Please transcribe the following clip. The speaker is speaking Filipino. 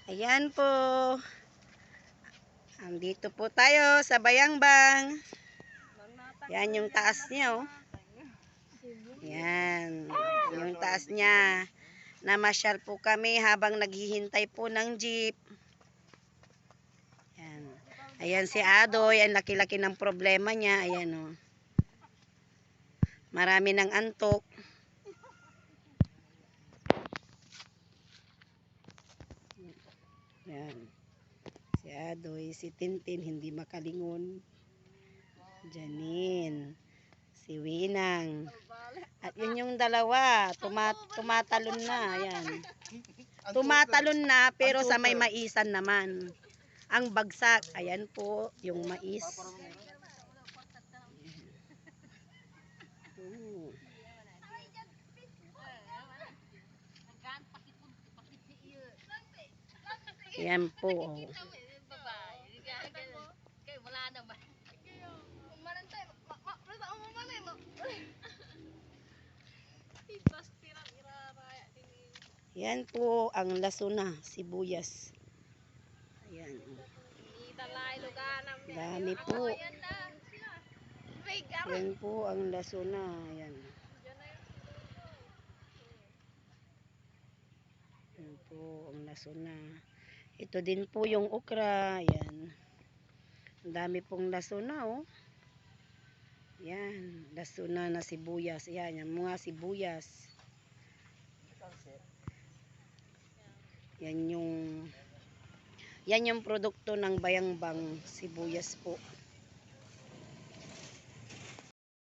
Ayan po. Andito po tayo sa Bayangbang. Yan yung taas niya, oh. Yan. Yung taas niya. Namasyal po kami habang naghihintay po ng jeep. Yan. Ayan si Adoy. Ang laki-laki ng problema niya. Ayan, oh. Marami ng antok. Yan. Si Adoy, si Tintin hindi makalingon. Janine, si Winang. At yun yung dalawa, tumatalon na. Ayan. Tumatalon na pero sa may maisan naman. Ang bagsak, ayan po yung mais. Ayan po. Oh. Yan po ang lasuna, sibuyas. Ayan. Dami po. Yan po ang lasuna. Ayan. Yan po ang lasuna. Ito din po yung okra. Ayan. Ang dami pong lasuna, oh. Yan. Lasuna na sibuyas. Ayan. Yung mga sibuyas. Yan yung produkto ng Bayangbang, sibuyas po.